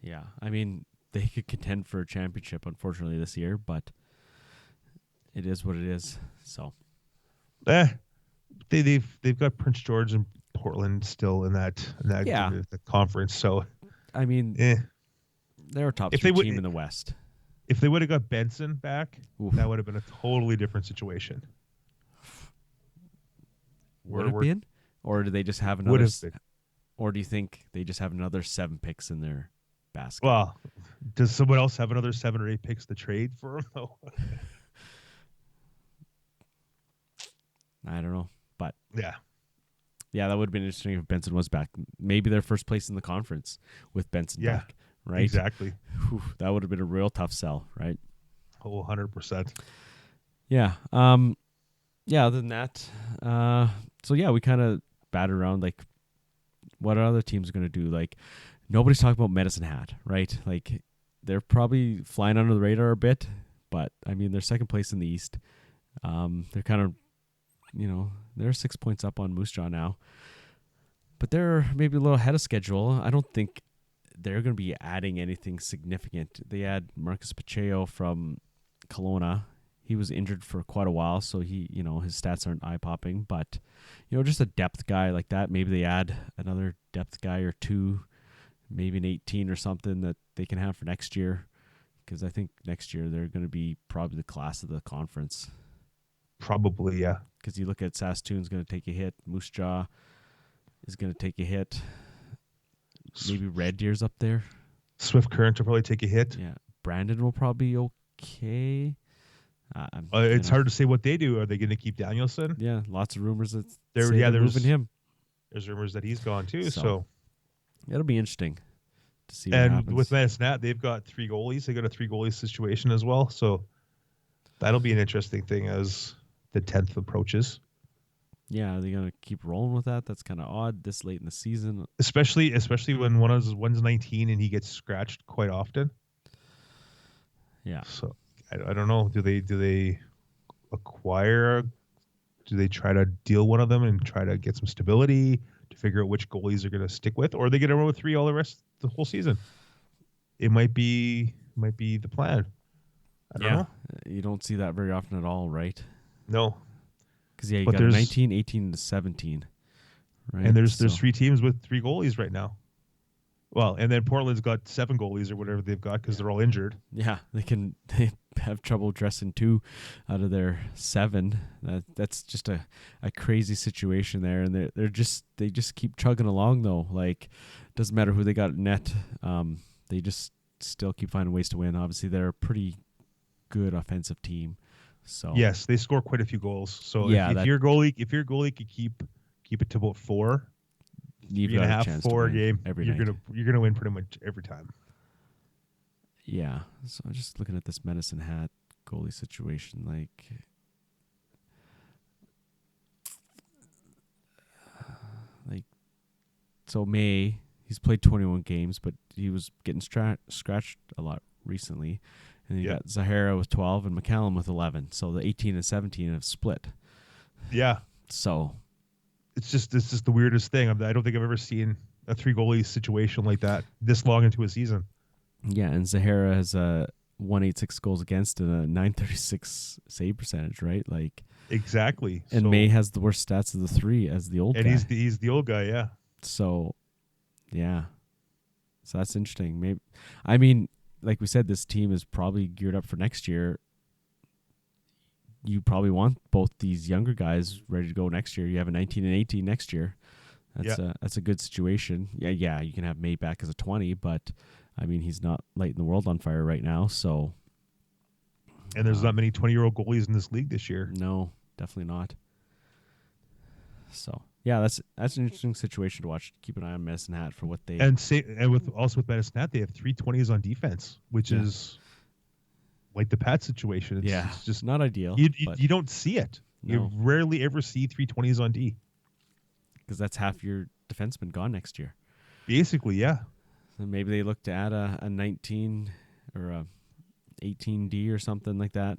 S2: Yeah. I mean, they could contend for a championship, unfortunately, this year, but it is what it is. So.
S3: They've got Prince George and Portland still in that
S2: Yeah.
S3: the conference. So
S2: I mean, they're a top
S3: If
S2: 3
S3: they would-
S2: team in the West.
S3: if they would have got Benson back,
S2: Oof.
S3: that would have been a totally different situation.
S2: would have been, or do they just have
S3: would
S2: another?
S3: have been.
S2: Or do you think they just have another 7 picks in their basket?
S3: Well, does someone else have another 7 or 8 picks to trade for him? No.
S2: I don't know, but
S3: Yeah.
S2: yeah, that would have been interesting if Benson was back. Maybe their first place in the conference with Benson
S3: Yeah,
S2: back, right?
S3: Exactly.
S2: Whew, that would have been a real tough sell, right?
S3: Oh, 100%.
S2: Yeah. Yeah. Other than that, so yeah, we kind of batted around like what are other teams going to do? Like nobody's talking about Medicine Hat, right? Like they're probably flying under the radar a bit, but I mean they're second place in the East. They're kind of, they're 6 points up on Moose Jaw now, but they're maybe a little ahead of schedule. I don't think they're going to be adding anything significant. They add Marcus Pacheco from Kelowna. He was injured for quite a while, so he, his stats aren't eye-popping, but, just a depth guy like that. Maybe they add another depth guy or two, maybe an 18 or something that they can have for next year, because I think next year they're going to be probably the class of the conference.
S3: Probably, yeah.
S2: Because you look at Saskatoon's going to take a hit. Moose Jaw is going to take a hit. Maybe Red Deer's up there.
S3: Swift Current will probably take a hit.
S2: Yeah. Brandon will probably be okay.
S3: It's hard to say what they do. Are they going to keep Danielson?
S2: Yeah, lots of rumors that
S3: There's
S2: moving him.
S3: There's rumors that he's gone too. So
S2: it'll be interesting to see what
S3: and
S2: happens.
S3: with Medicine Hat, they've got 3 goalies. They got a 3 goalie situation as well. So that'll be an interesting thing as the 10th approaches.
S2: Yeah, are they going to keep rolling with that? That's kind of odd this late in the season.
S3: Especially when one's 19 and he gets scratched quite often.
S2: Yeah.
S3: So I don't know. Do they acquire? Do they try to deal one of them and try to get some stability to figure out which goalies are going to stick with, or are they going to run with 3 all the whole season? It might be the plan. I don't know.
S2: You don't see that very often at all, right?
S3: No.
S2: Because you
S3: But
S2: got
S3: there's-
S2: 19, 18, to 17, right?
S3: And there's
S2: So-
S3: 3 teams with 3 goalies right now. Well, and then Portland's got 7 goalies or whatever they've got because they're all injured.
S2: Yeah, they have trouble dressing 2 out of their 7. That's just a crazy situation there, and they just keep chugging along though. Like doesn't matter who they got at net, they just still keep finding ways to win. Obviously, they're a pretty good offensive team. So
S3: Yes, they score quite a few goals. So
S2: Yeah,
S3: if your goalie could keep it to about 4,
S2: you've
S3: 3 and a
S2: got a
S3: half,
S2: chance to
S3: 4 a
S2: win
S3: game,
S2: every
S3: you're
S2: night.
S3: gonna win pretty much every time.
S2: Yeah. So I'm just looking at this Medicine Hat goalie situation. So May, he's played 21 games, but he was getting scratched a lot recently. And you got Zahara with 12 and McCallum with 11. So the 18 and 17 have split.
S3: Yeah,
S2: So
S3: it's just the weirdest thing. I don't think I've ever seen a 3 goalie situation like that this long into a season.
S2: yeah, and Zahara has a 186 goals against and a 936 save percentage, right? Like,
S3: Exactly.
S2: and
S3: So-
S2: May has the worst stats of the 3 as the old
S3: and
S2: guy.
S3: he's the old guy. Yeah.
S2: So, yeah. So that's interesting. Maybe, I mean, like we said, this team is probably geared up for next year. You probably want both these younger guys ready to go next year. You have a 19 and 18 next year. That's a good situation. Yeah, you can have May back as a 20, but I mean, he's not lighting the world on fire right now. So,
S3: And there's not many 20-year-old goalies in this league this year.
S2: no, definitely not. So, yeah, that's an interesting situation to watch. Keep an eye on Medicine Hat for what they
S3: And with Medicine Hat, they have 3 20s on defense, which is like the Pat situation. It's
S2: just not ideal.
S3: You don't see it.
S2: No.
S3: You rarely ever see 3 20s on D.
S2: because that's half your defenseman gone next year.
S3: Basically, yeah.
S2: So maybe they look to add a 19 or a 18D or something like that.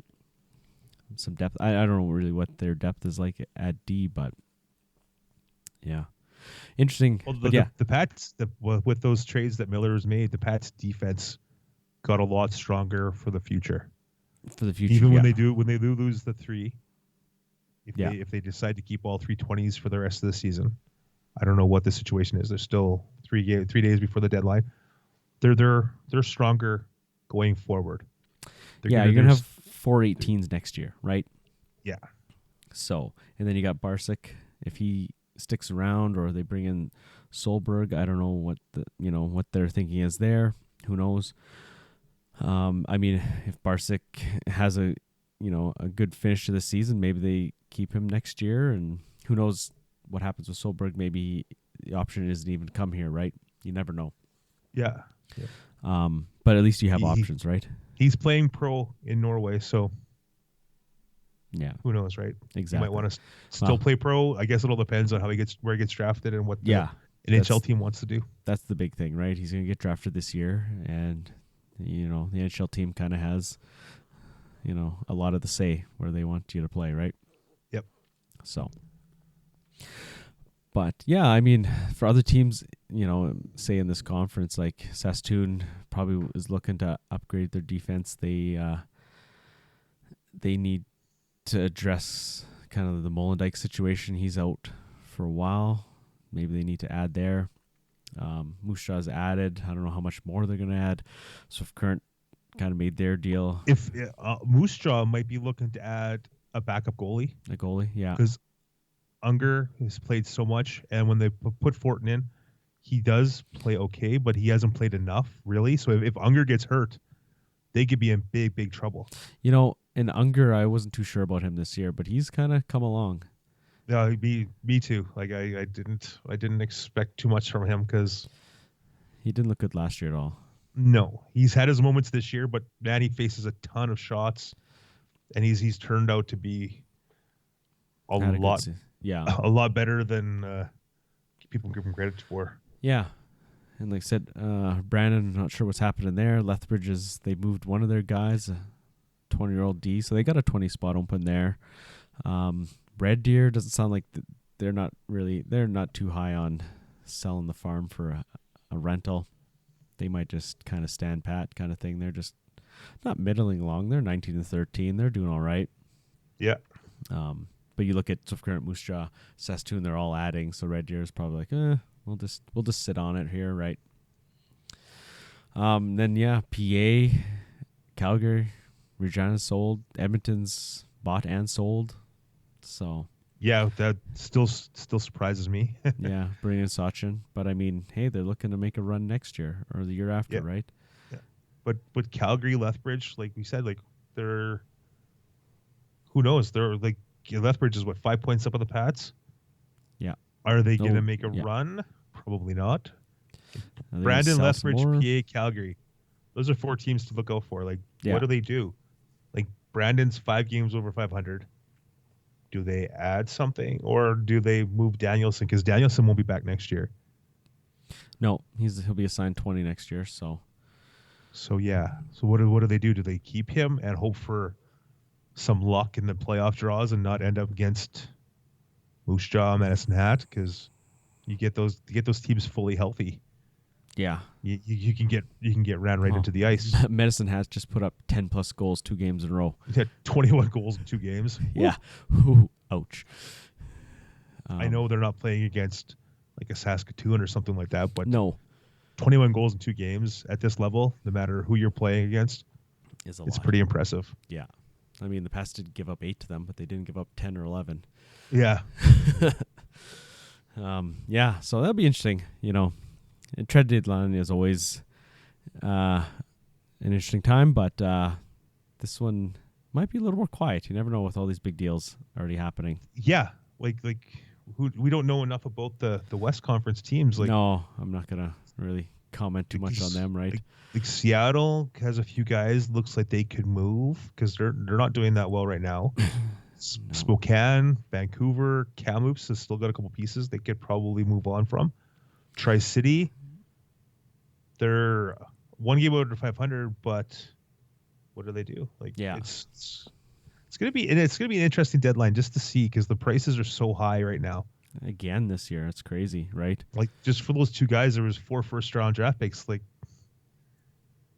S2: Some depth. I don't know really what their depth is like at D, but yeah, interesting.
S3: Well,
S2: But yeah,
S3: the Pats, with those trades that Miller has made, the Pats defense got a lot stronger for the future.
S2: for the future,
S3: Even when
S2: yeah.
S3: they do lose the 3, if they decide to keep all 3 20s for the rest of the season, I don't know what the situation is. There's still 3 days before the deadline. They're stronger going forward.
S2: You're gonna have 4 18s next year, right?
S3: Yeah.
S2: So, and then you got Barsic if he sticks around or they bring in Solberg, I don't know what their thinking is there. Who knows? I mean, if Barsic has a good finish to the season, maybe they keep him next year, and who knows what happens with Solberg. Maybe the option isn't even come here, right? You never know.
S3: Yeah.
S2: But at least you have options, right?
S3: He's playing pro in Norway, so
S2: yeah,
S3: who knows, right?
S2: Exactly.
S3: He might want to still play pro. I guess it all depends on where he gets drafted and what the NHL team wants to do.
S2: That's the big thing, right? He's going to get drafted this year, and the NHL team kind of has a lot of the say where they want you to play, right?
S3: Yep.
S2: So, but yeah, I mean, for other teams, say in this conference, like Saskatoon probably is looking to upgrade their defense. They need to address kind of the Molendyke situation. He's out for a while. Maybe they need to add there. Moose Jaw's added. I don't know how much more they're going to add. So if Current kind of made their deal.
S3: If Moose Jaw might be looking to add a backup goalie.
S2: A goalie, yeah.
S3: Because Unger has played so much, and when they put Fortin in, he does play okay, but he hasn't played enough, really. So if Unger gets hurt, they could be in big, big trouble.
S2: In Unger, I wasn't too sure about him this year, but he's kind of come along.
S3: Yeah, me too. Like I didn't expect too much from him because
S2: he didn't look good last year at all.
S3: No, he's had his moments this year, but man, he faces a ton of shots, and he's turned out to be a lot better than people give him credit for.
S2: Yeah, and like I said, Brandon, I'm not sure what's happening there. Lethbridge they moved one of their guys, a 20-year-old D, so they got a 20 spot open there. Red Deer doesn't sound like they're not too high on selling the farm for a rental. They might just kind of stand pat kind of thing. They're just not middling along. They're 19-13. They're doing all right.
S3: Yeah.
S2: But you look at Current, Moose Jaw, Saskatoon, they're all adding. So Red Deer is probably like, we'll just sit on it here, right? Then PA, Calgary, Regina sold, Edmonton's bought and sold. So
S3: yeah, that still surprises me.
S2: Yeah, bringing in Sachin, but I mean, hey, they're looking to make a run next year or the year after, right?
S3: Yeah, but Calgary, Lethbridge, like we said, like they're who knows? They're like Lethbridge is 5 points up on the Pats.
S2: Yeah,
S3: are they going to make a run? Probably not. Brandon, Lethbridge, PA, Calgary. Those are 4 teams to look out for. Like, what do they do? Like Brandon's 5 games over 500. Do they add something, or do they move Danielson? Because Danielson won't be back next year.
S2: No, he'll be assigned 20 next year. So
S3: yeah. So what do they do? Do they keep him and hope for some luck in the playoff draws and not end up against Moose Jaw, Medicine Hat? Because you get those teams fully healthy.
S2: Yeah,
S3: you can get ran right into the ice.
S2: Medicine Hat just put up 10+ goals 2 games in a row.
S3: He had 21 goals in 2 games.
S2: Yeah, ooh, ouch.
S3: I know they're not playing against like a Saskatoon or something like that, but
S2: no,
S3: 21 goals in 2 games at this level, no matter who you're playing against, it's pretty impressive.
S2: Yeah, I mean the Pats did give up 8 to them, but they didn't give up 10 or 11.
S3: Yeah.
S2: Yeah, so that'll be interesting, And trade deadline is always an interesting time, but this one might be a little more quiet. You never know with all these big deals already happening.
S3: Yeah, like we don't know enough about the West Conference teams. Like,
S2: no, I'm not gonna really comment too much on them, right?
S3: Like Seattle has a few guys. Looks like they could move because they're not doing that well right now. No. Spokane, Vancouver, Kamloops has still got a couple pieces they could probably move on from. Tri-City, they're 1 game over 500, but what do they do? Like, it's gonna be an interesting deadline just to see because the prices are so high right now.
S2: Again this year, it's crazy, right?
S3: Like just for those 2 guys, there was 4 first-round draft picks. Like,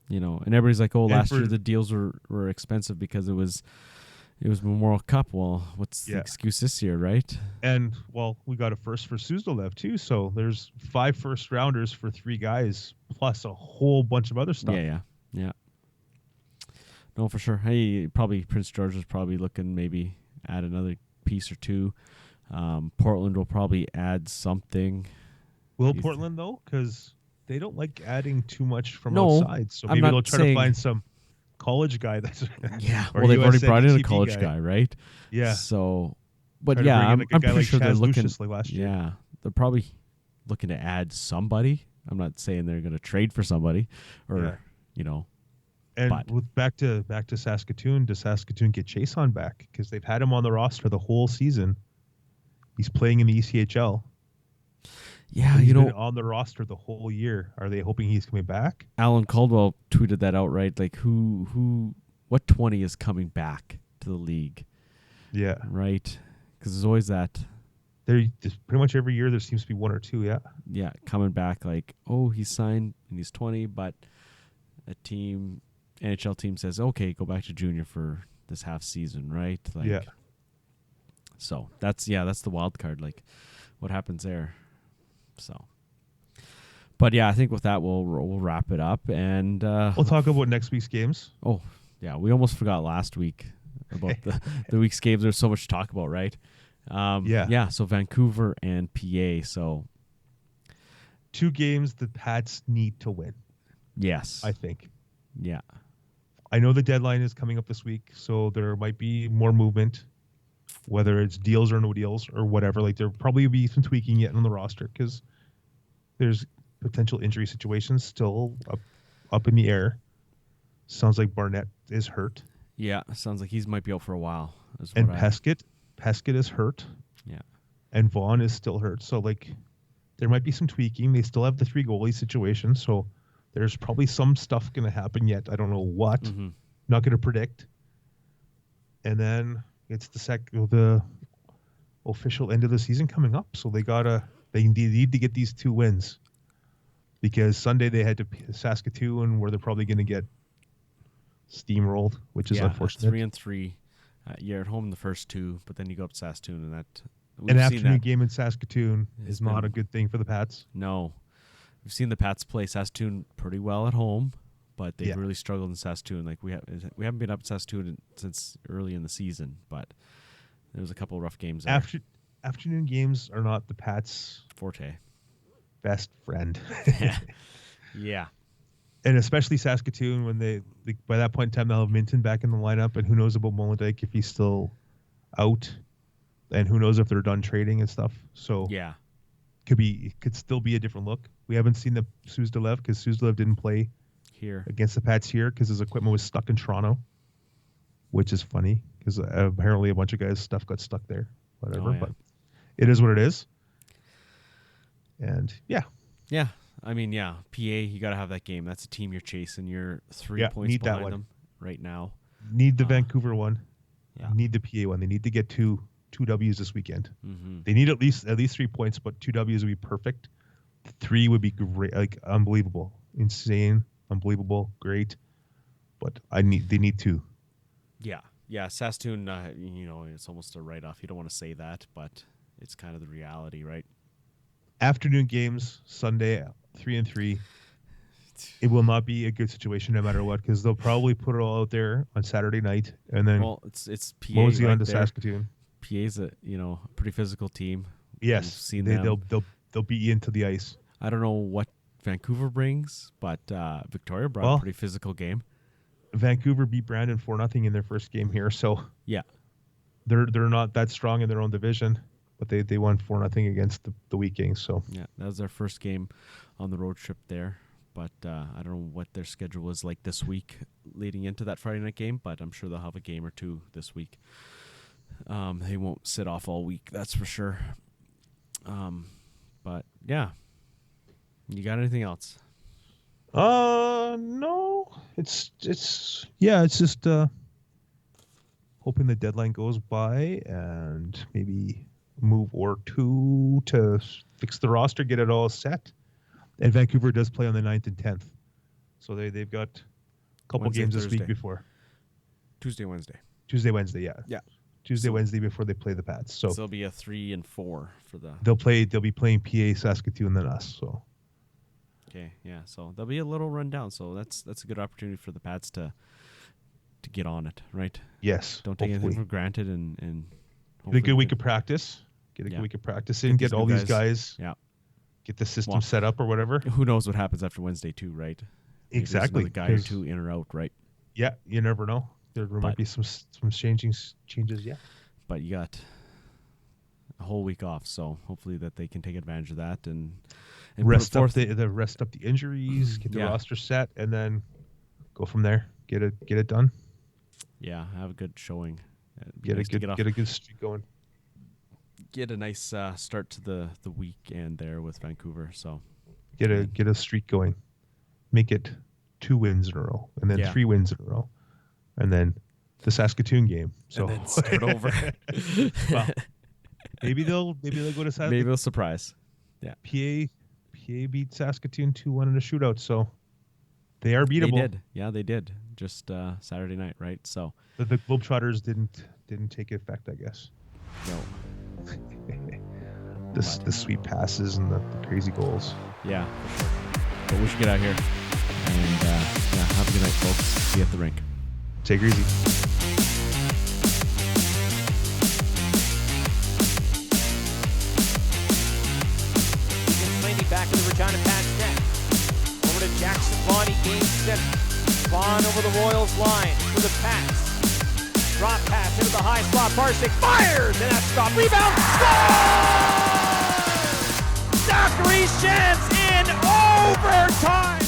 S2: and everybody's like, "Oh, last year the deals were expensive because it was Memorial Cup." Well, what's the excuse this year, right?
S3: And, we got a first for Suzdalev, too. So there's 5 first-rounders for 3 guys, plus a whole bunch of other stuff.
S2: Yeah. No, for sure. Hey, probably Prince George is probably looking maybe add another piece or 2. Portland will probably add something.
S3: Will
S2: He's-
S3: Portland though? Because they don't like adding too much from
S2: No,
S3: outside. So
S2: I'm
S3: maybe
S2: not
S3: they'll try
S2: saying-
S3: to find some college guy that's
S2: Yeah,
S3: or
S2: well, they've already brought in a
S3: USNDTP
S2: college guy, right?
S3: Yeah.
S2: So, but
S3: Try to
S2: yeah,
S3: bring in,
S2: I'm
S3: like, a
S2: I'm
S3: guy
S2: pretty
S3: like
S2: sure they're
S3: Chaz
S2: looking.
S3: Lucius like last year.
S2: Yeah, they're probably looking to add somebody. I'm not saying they're going to trade for somebody, or
S3: Yeah.
S2: you know,
S3: And
S2: But-
S3: with back to Saskatoon, does Saskatoon get Chase on back? Because they've had him on the roster the whole season. He's playing in the ECHL.
S2: yeah,
S3: He's
S2: you
S3: been
S2: know,
S3: on the roster the whole year. Are they hoping he's coming back?
S2: Alan Caldwell tweeted that outright. Like, what 20 is coming back to the league,
S3: Yeah.
S2: right? Because there's always that.
S3: There's pretty much every year there seems to be one or two. Yeah.
S2: Yeah, coming back like, oh, he's signed and he's 20, but a NHL team says, okay, go back to junior for this half season, right? Like,
S3: Yeah.
S2: So that's the wild card. Like, what happens there? So, but yeah, I think with that we'll wrap it up, and
S3: We'll talk about next week's games.
S2: oh yeah, we almost forgot last week about the week's games. There's so much to talk about, right? Yeah. So Vancouver and PA. So
S3: 2 games the Pats need to win,
S2: yes,
S3: I think.
S2: yeah.
S3: I know the deadline is coming up this week, so there might be more movement, whether it's deals or no deals or whatever. Like there'll probably be some tweaking yet on the roster because there's potential injury situations still up in the air. Sounds like Barnett is hurt,
S2: Yeah, sounds like he's might be out for a while. Is
S3: and
S2: what
S3: Pescott is hurt,
S2: yeah,
S3: and Vaughn is still hurt. So like, there might be some tweaking. They still have the 3 goalie situation, so there's probably some stuff going to happen yet. I don't know what.
S2: Mhm.
S3: Not going to predict. And then it's the official end of the season coming up, so they need to get these 2 wins, because Sunday they had to Saskatoon, where they're probably going to get steamrolled, which is unfortunate.
S2: 3-3. You're at home in the first 2, but then you go up to Saskatoon, and that we've
S3: An
S2: seen
S3: afternoon
S2: that.
S3: game in Saskatoon
S2: It's
S3: is not
S2: been-
S3: a good thing for the Pats.
S2: No, we've seen the Pats play Saskatoon pretty well at home, but they've
S3: Yeah.
S2: really struggled in Saskatoon. Like we haven't been up to Saskatoon since early in the season, but there was a couple rough games there.
S3: Afternoon games are not the Pats'
S2: Forte.
S3: best friend.
S2: Yeah.
S3: And especially Saskatoon, when they by that point in time they'll have Minton back in the lineup, and who knows about Molendijk if he's still out, and who knows if they're done trading and stuff. So
S2: Yeah.
S3: could still be a different look. We haven't seen the Suzdalev, because Suzdalev didn't play
S2: Here.
S3: against the Pats here because his equipment was stuck in Toronto, which is funny because apparently a bunch of guys' stuff got stuck there. Whatever,
S2: Oh, yeah.
S3: but it is what it is. And yeah,
S2: Yeah. I mean, yeah. PA, you got to have that game. That's a team you're chasing. You're 3
S3: Yeah,
S2: points
S3: need that
S2: behind
S3: one.
S2: them right now.
S3: need the Vancouver one,
S2: Yeah.
S3: need the PA one. They need to get two W's this weekend.
S2: Mm-hmm.
S3: They need at least 3 points, but 2 W's would be perfect. 3 would be great, like unbelievable, insane, unbelievable, great. But they need 2.
S2: Yeah. Yeah. Saskatoon, it's almost a write-off. You don't want to say that, but it's kind of the reality, right?
S3: Afternoon games Sunday, 3-3. It will not be a good situation no matter what, because they'll probably put it all out there on Saturday night and then
S2: Well, it's PA
S3: mosey
S2: right
S3: on to
S2: there.
S3: Saskatoon.
S2: PA's a pretty physical team.
S3: Yes,
S2: We've seen
S3: they'll beat you into the ice.
S2: I don't know what Vancouver brings, but Victoria brought a pretty physical game.
S3: Vancouver beat Brandon 4-0 in their first game here, so
S2: Yeah.
S3: they're not that strong in their own division, but they won 4-0 against the Vikings. So
S2: Yeah, that was their first game on the road trip there. But I don't know what their schedule is like this week leading into that Friday night game, but I'm sure they'll have a game or 2 this week. They won't sit off all week, that's for sure. But yeah. You got anything else?
S3: no, it's just hoping the deadline goes by and maybe a move or 2 to fix the roster, get it all set. And Vancouver does play on the 9th and 10th, so they've got a couple
S2: Wednesday,
S3: games this
S2: Thursday.
S3: week before
S2: Tuesday, Wednesday.
S3: Tuesday, Wednesday. Yeah,
S2: Yeah.
S3: Tuesday,
S2: So-
S3: Wednesday before they play the Pats. So
S2: So it'll be a 3 and 4 for the.
S3: they'll be playing PA, Saskatoon, then us. So
S2: Okay, yeah. So there'll be a little rundown. So that's a good opportunity for the Pats to get on it, right?
S3: yes,
S2: Don't take anything
S3: hopefully.
S2: for granted and
S3: Get a
S2: hopefully
S3: good week of practice. Get a
S2: Yeah.
S3: week of practice in,
S2: Get
S3: get
S2: these
S3: all
S2: new
S3: these
S2: guys.
S3: guys,
S2: Yeah.
S3: get the system
S2: Well,
S3: set up or whatever.
S2: Who knows what happens after Wednesday too, right? Maybe there's
S3: Exactly.
S2: another guy or
S3: 'cause,
S2: two in or out, right?
S3: Yeah, you never know. There might
S2: But-
S3: be some changes. Yeah.
S2: But you got a whole week off, so hopefully that they can take advantage of that and put
S3: Rest up
S2: forth.
S3: the rest up the injuries, get the
S2: Yeah.
S3: roster set, and then go from there. Get it done.
S2: Yeah, have a good showing. It'd be
S3: Get
S2: nice to
S3: get a good streak going.
S2: get a nice start to the weekend there with Vancouver. So
S3: Get a streak going. Make it 2 wins in a row, and then
S2: Yeah.
S3: 3 wins in a row, and then the Saskatoon game. So
S2: and then start over.
S3: well, maybe they'll go to Saskatoon.
S2: Maybe a surprise.
S3: PA beat Saskatoon 2-1 in a shootout, so they are beatable.
S2: They did. Yeah, they did. Just Saturday night, right? So
S3: The Globetrotters didn't take effect, I guess.
S2: no.
S3: The sweet passes and the crazy goals.
S2: Yeah, for sure. But we should get out here. And yeah, have a good night, folks. See you at the rink.
S3: Take it easy.
S1: Slaney back in the Regina Pats net. Over to Jackson Bonnie, game center. Vaughn over the Royals line for the Pats. Drop pass into the high slot. Barsick fires, and that's stopped. Rebound, score! Zachary's chance in overtime.